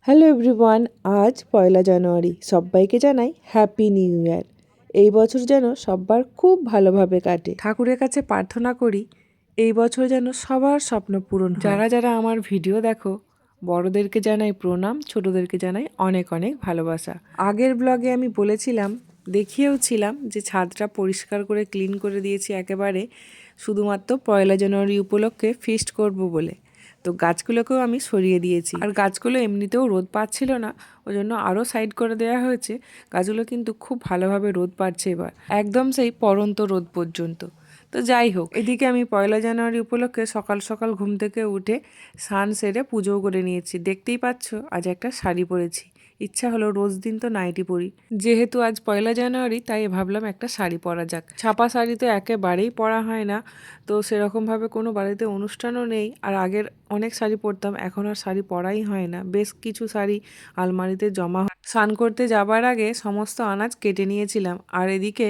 Hello everyone, আজ পয়লা জানুয়ারি। সবাইকে জানাই হ্যাপি নিউ ইয়ার। এই বছর যেন সবার খুব ভালোভাবে কাটে। ঠাকুরের কাছে প্রার্থনা করি এই বছর যেন সবার স্বপ্ন পূরণ হয়। যারা যারা আমার ভিডিও দেখো, বড়দেরকে জানাই প্রণাম, ছোটদেরকে জানাই অনেক অনেক ভালোবাসা। আগের ব্লগে আমি বলেছিলাম, দেখিয়েওছিলাম যে ছাদটা পরিষ্কার করে ক্লিন করে দিয়েছি একেবারে, শুধুমাত্র পয়লা জানুয়ারি উপলক্ষে ফিস্ট করব বলে। তো গাছগুলোকেও আমি সরিয়ে দিয়েছি, আর গাছগুলো এমনিতেও রোদ পাচ্ছিল না, ওই জন্য আরও সাইড করে দেওয়া হয়েছে। গাছগুলো কিন্তু খুব ভালোভাবে রোদ পাচ্ছে এবার, একদম সেই পড়ন্ত রোদ পর্যন্ত। তো যাই হোক, এদিকে আমি পয়লা জানুয়ারি উপলক্ষে সকাল সকাল ঘুম থেকে উঠে স্নান সেরে পুজোও করে নিয়েছি। দেখতেই পাচ্ছ আজ একটা শাড়ি পরেছি, ইচ্ছা হলো রোজ দিন তো নাইটি পরি, যেহেতু আজ পয়লা জানুয়ারি তাই ভাবলাম একটা শাড়ি পরা যাক। ছাপা শাড়ি তো একেবারেই পরা হয় না, তো সেরকমভাবে কোনো বাড়িতে অনুষ্ঠানও নেই। আর আগের অনেক শাড়ি পরতাম, এখন আর শাড়ি পরাই হয় না। বেশ কিছু শাড়ি আলমারিতে জমা। স্নান করতে যাবার আগে সমস্ত আনাজ কেটে নিয়েছিলাম। আর এদিকে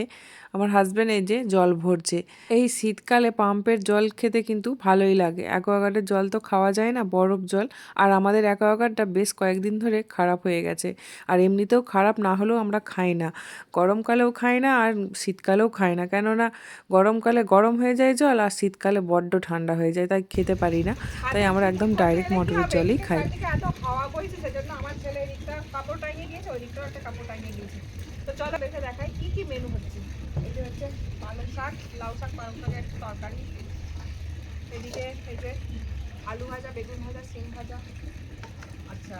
আমার হাজব্যান্ড এই যে জল ভরছে। এই শীতকালে পাম্পের জল খেতে কিন্তু ভালোই লাগে। অ্যাকোয়াগার্ডের জল তো খাওয়া যায় না, বরফ জল। আর আমাদের অ্যাকোয়াগার্ডটা বেশ কয়েকদিন ধরে খারাপ হয়ে গেছে। আর এমনিতেও খারাপ না হলেও আমরা খাই না, গরমকালেও খাই না আর শীতকালেও খাই না। কেননা গরমকালে গরম হয়ে যায় জল, আর শীতকালে বড্ড ঠান্ডা হয়ে যায়, তাই খেতে পারি না। তাই আমরা একদম ডাইরেক্ট মোটরের জলই খাই। তো চলো দেখে দেখাই কি কি মেনু হচ্ছে। এই যে হচ্ছে পালং শাক, লাউ শাক, পালং শাকের একটা তরকারি। এদিকে এই যে আলু ভাজা, বেগুন ভাজা, সিম ভাজা। আচ্ছা,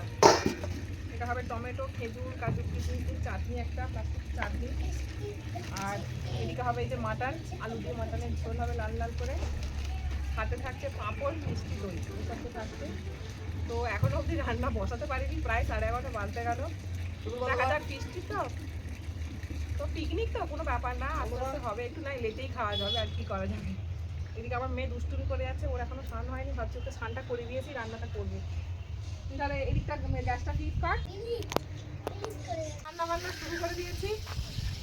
এটা হবে টমেটো, খেজুর, কাজু, কিশমিশ চাটনি, একটা প্লাস্টিক চাটনি। আর এদিকে হবে এই যে মাটন, আলু দিয়ে মাটনের ঝোল হবে লাল লাল করে। সাথে থাকছে পাঁপড়, মিষ্টি, দই, এসব তো থাকছে। তো এখনো অবধি রান্না বসাতে পারিনি, প্রায় 11:30 বাজতে গেল। দেখা যাক, বৃষ্টি তো তো পিকনিক তো কোনো ব্যাপার না, আস্তে আস্তে হবে, একটু নাই লেটেই খাওয়া যাবে, আর কি করা যাবে। এদিকে আমার মেয়ে দুষ্টুমি করে যাচ্ছে, ওর এখনো স্নান হয়নি, ভাবছি ওকে স্নানটা করে দিয়েছি, রান্নাটা করবো। তাহলে এদিকটা গ্যাসটা ফিট কর। রান্না বান্না শুরু করে দিয়েছি,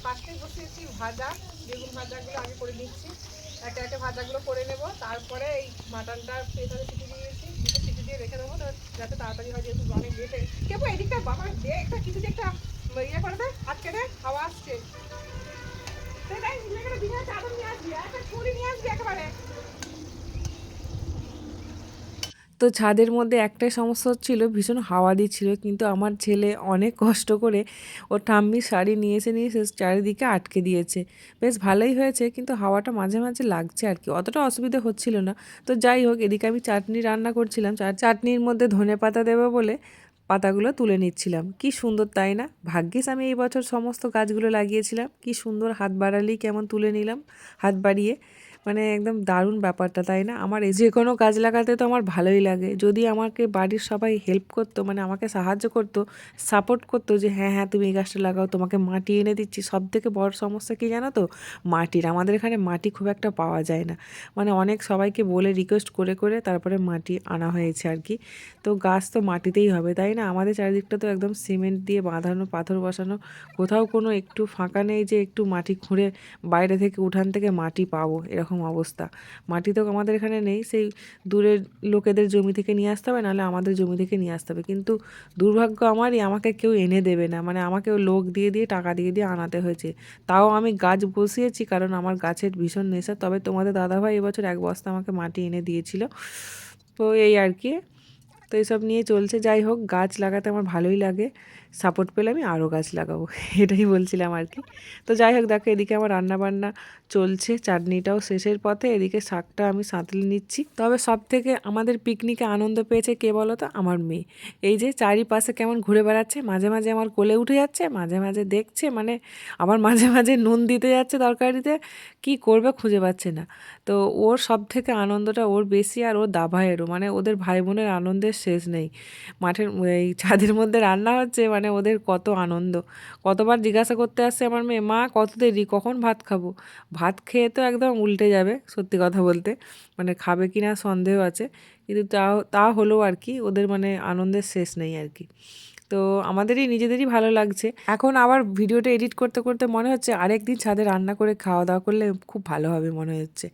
পাশে বসিয়েছি ভাজা, বেগুন ভাজাগুলো আগে করে নিচ্ছি, একে একে ভাজাগুলো করে নেব। তারপরে এই মাটনটা প্রেসারে সিটি দিয়েছি, দুটো সিটি দিয়ে রেখে দেবো, যাতে তাড়াতাড়ি হয়, যেহেতু অনেক লেট হয়ে কেবো। এদিকটা বাবা দে একটা কিছু, দিয়ে একটা ইয়ে করে দে, আজকে দে, হাওয়া আসছে। চাদর নিয়ে আসবি, একটা ছুরি নিয়ে আসবি একেবারে। তো ছাদের মধ্যে একটাই সমস্যা হচ্ছিল, ভীষণ হাওয়া দিচ্ছিল। কিন্তু আমার ছেলে অনেক কষ্ট করে ওর ঠাম্মির শাড়ি নিয়ে এসে চারিদিকে আটকে দিয়েছে। বেশ ভালোই হয়েছে, কিন্তু হাওয়াটা মাঝে মাঝে লাগছে আর কি, অতটা অসুবিধা হচ্ছিল না। তো যাই হোক, এদিকে আমি চাটনি রান্না করছিলাম, চাটনির মধ্যে ধনে পাতা দেবো বলে পাতাগুলো তুলে নিচ্ছিলাম। কি সুন্দর তাই না? ভাগ্যিস আমি এই বছর সমস্ত গাছগুলো লাগিয়েছিলাম। কি সুন্দর, হাত বাড়ালেই কেমন তুলে নিলাম, হাত বাড়িয়ে। মানে একদম দারুণ ব্যাপারটা, তাই না? আমার যে কোনো গাছ লাগাতে তো আমার ভালোই লাগে। যদি আমাকে বাড়ির সবাই হেল্প করতো, মানে আমাকে সাহায্য করতো, সাপোর্ট করতো যে হ্যাঁ হ্যাঁ তুমি এই গাছটা লাগাও, তোমাকে মাটি এনে দিচ্ছি। সব থেকে বড় সমস্যা কি জানো তো? মাটির। আমাদের এখানে মাটি খুব একটা পাওয়া যায় না, মানে অনেক সবাইকে বলে রিকোয়েস্ট করে করে তারপরে মাটি আনা হয়েছে আর কি। তো গাছ তো মাটিতেই হবে, তাই না? আমাদের চারিদিকটা তো একদম সিমেন্ট দিয়ে বাঁধানো, পাথর বসানো, কোথাও কোনো একটু ফাঁকা নেই যে একটু মাটি খুঁড়ে বাইরে থেকে উঠান থেকে মাটি পাবো, এরকম অবস্থা। মাটি তো আমাদের এখানে নেই, সেই দূরের লোকেদের জমি থেকে নিয়ে আসতে হবে, নাহলে আমাদের জমি থেকে নিয়ে আসতে হবে। কিন্তু দুর্ভাগ্য আমারই, আমাকে কেউ এনে দেবে না, মানে আমাকেও লোক দিয়ে দিয়ে টাকা দিয়ে দিয়ে আনাতে হয়েছে। তাও আমি গাছ বসিয়েছি, কারণ আমার গাছের ভীষণ নেশা। তবে তোমাদের দাদাভাই এবছর 1 বস্তা আমাকে মাটি এনে দিয়েছিল। তো এই আর কি, তো এইসব নিয়ে চলছে। যাই হোক, গাছ লাগাতে আমার ভালোই লাগে, সাপোর্ট পেলে আমি আরও গাছ লাগাবো এটাই বলছিলাম আর কি। তো যাই হোক, দেখো এদিকে আমার রান্নাবান্না চলছে, চাটনিটাও শেষের পথে, এদিকে শাকটা আমি সাঁতলে নিচ্ছি। তবে সব থেকে আমাদের পিকনিকে আনন্দ পেয়েছে কে বলো তো? আমার মেয়ে। এই যে চারিপাশে কেমন ঘুরে বেড়াচ্ছে, মাঝে মাঝে আমার কোলে উঠে যাচ্ছে, মাঝে মাঝে দেখছে, মানে আবার মাঝে মাঝে নুন দিতে যাচ্ছে তরকারিতে, কি করবে খুঁজে পাচ্ছে না। তো ওর সব থেকে আনন্দটা ওর বেশি, আর ওর দাভাইয়েরও, মানে ওদের ভাই বোনের আনন্দের শেষ নেই। মাঠের এই ছাদের মধ্যে রান্না হচ্ছে, মানে ওদের কত আনন্দ। কতবার জিজ্ঞাসা করতে আসছে আমার মেয়ে, মা কত দেরি, কখন ভাত খাবো? ভাত খেয়ে তো একদম উল্টে যাবে, সত্যি কথা বলতে, মানে খাবে কি না সন্দেহ আছে। কিন্তু তা হলেও আর কি ওদের মানে আনন্দের শেষ নেই আর কি। তো আমাদেরই নিজেদেরই ভালো লাগছে। এখন আবার ভিডিওটা এডিট করতে করতে মনে হচ্ছে আরেকদিন ছাদে রান্না করে খাওয়া দাওয়া করলে খুব ভালো হবে মনে হচ্ছে,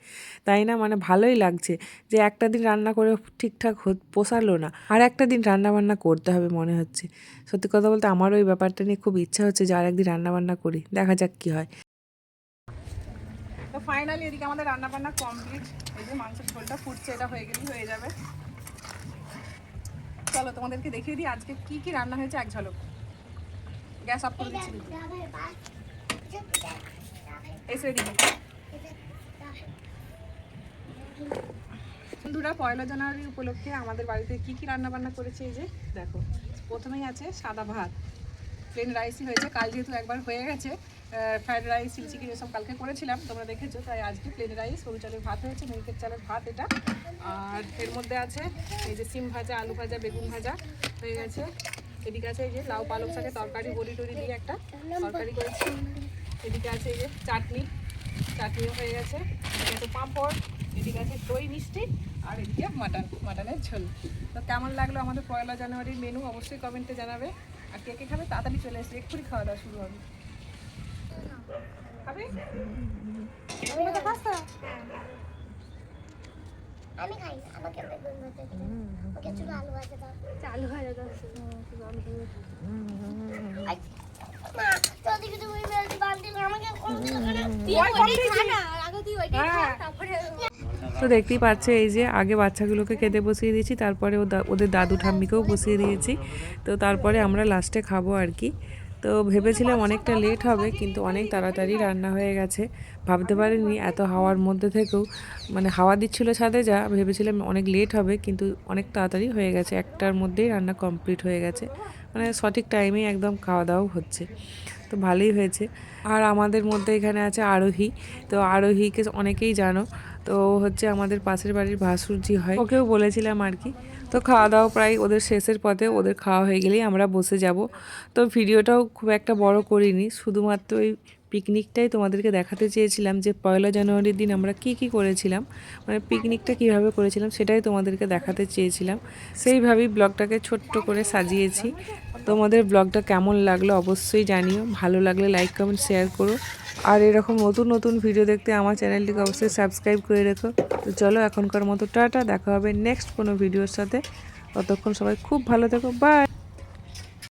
তাই না? মানে ভালোই লাগছে যে একটা দিন রান্না করে ঠিকঠাক পোষালো না, আর একটা দিন রান্না বান্না করতে হবে মনে হচ্ছে। সত্যি কথা বলতে আমারও ওই ব্যাপারটা নিয়ে খুব ইচ্ছা হচ্ছে যে আরেকদিন রান্না বান্না করি, দেখা যাক কী হয়। তো ফাইনালি এদিকে আমাদের রান্না বান্না কমপ্লিট। এই যে মাংসের ঝোলটা ফুটছে, এটা হয়ে গেলেই হয়ে যাবে। চলো তোমাদেরকে দেখিয়ে দিই আজকে কি কি রান্না হয়েছে এক ঝলক। গ্যাস অফ করে দিচ্ছি। এসে দিই বন্ধুরা, 1 জানুয়ারি উপলক্ষে আমাদের বাড়িতে কি কি রান্না বান্না করেছে এই যে দেখো। প্রথমেই আছে সাদা ভাত, প্লেন রাইসই হয়েছে। কাল যেহেতু একবার হয়ে গেছে ফ্রাইড রাইস, চিলি চিকেন এসব কালকে করেছিলাম, তোমরা দেখেছো, তাই আজকে প্লেন রাইস, সরু চালের ভাত হয়েছে, মিনিকেট চালের ভাত এটা। আর এর মধ্যে আছে এই যে সিম ভাজা, আলু ভাজা, বেগুন ভাজা হয়ে গেছে। এদিকে আছে এই যে লাউ পালং শাকের তরকারি, বড়ি টড়ি দিয়ে একটা তরকারি করেছি। এদিকে আছে এই যে চাটনিও হয়ে গেছে। এদিকে আছে পাঁপড়, এদিকে আছে দই মিষ্টি, আর এদিকে মাটনের ঝোল। তো কেমন লাগলো আমাদের 1 জানুয়ারির মেনু অবশ্যই কমেন্টে জানাবে। আর কে কে খাবে তাড়াতাড়ি চলে এসে, এক্ষুনি খাওয়া দাওয়া শুরু হবে। খাবে? তুমি তো খাস তো? আমি খাই, আমাকে বেগুন ভাজা দাও, ওকে শুধু আলু ভাজা দাও, আলু ভাজা দাও শুধু আলু ভাজা। মা তো দিকে তুমি বেলতে বালতি আমাকে ওইটাই খা না, আগে তুই ওইটাই খা, তারপরে তো দেখতেই পাচ্ছে এই যে আগে বাচ্চাগুলোকে খেতে বসিয়ে দিয়েছি, তারপরে ওদের দাদু ঠাম্মিকেও বসিয়ে দিয়েছি। তো তারপরে আমরা লাস্টে খাবো আর কি। তো ভেবেছিলাম অনেকটা লেট হবে, কিন্তু অনেক তাড়াতাড়ি রান্না হয়ে গেছে। ভাবতে পারিনি এত হাওয়ার মধ্যে থেকেও, মানে হাওয়া দিচ্ছিল ছাদে, যা ভেবেছিলাম অনেক লেট হবে, কিন্তু অনেক তাড়াতাড়ি হয়ে গেছে। একটার মধ্যেই রান্না কমপ্লিট হয়ে গেছে, মানে সঠিক টাইমেই একদম খাওয়া দাওয়া হচ্ছে। তো ভালোই হয়েছে। আর আমাদের মধ্যে এখানে আছে আরোহী। তো আরোহীকে অনেকেই জানো, তো হচ্ছে আমাদের পাশের বাড়ির ভাসুরজি হয়, ওকেও বলেছিলাম আর কি। তো খাওয়া দাওয়া প্রায় ওদের শেষের পথে, ওদের খাওয়া হয়ে গেলেই আমরা বসে যাব। তো ভিডিওটাও খুব একটা বড় করিনি, শুধুমাত্র ওই পিকনিকটাই তোমাদেরকে দেখাতে চেয়েছিলাম যে 1 জানুয়ারির দিন আমরা কি কি করেছিলাম, মানে পিকনিকটা কিভাবে করেছিলাম সেটাই তোমাদেরকে দেখাতে চেয়েছিলাম। সেইভাবেই ব্লগটাকে ছোট্ট করে সাজিয়েছি। তোমাদের ব্লগটা কেমন লাগলো অবশ্যই জানিও, ভালো লাগলে লাইক কমেন্ট শেয়ার করো। আর এরকম নতুন নতুন ভিডিও দেখতে আমার চ্যানেলটিকে অবশ্যই সাবস্ক্রাইব করে রেখো। তো চলো এখনকার মতো টাটা, দেখা হবে নেক্সট কোনো ভিডিওর সাথে। ততক্ষণ সবাই খুব ভালো থেকো, বাই।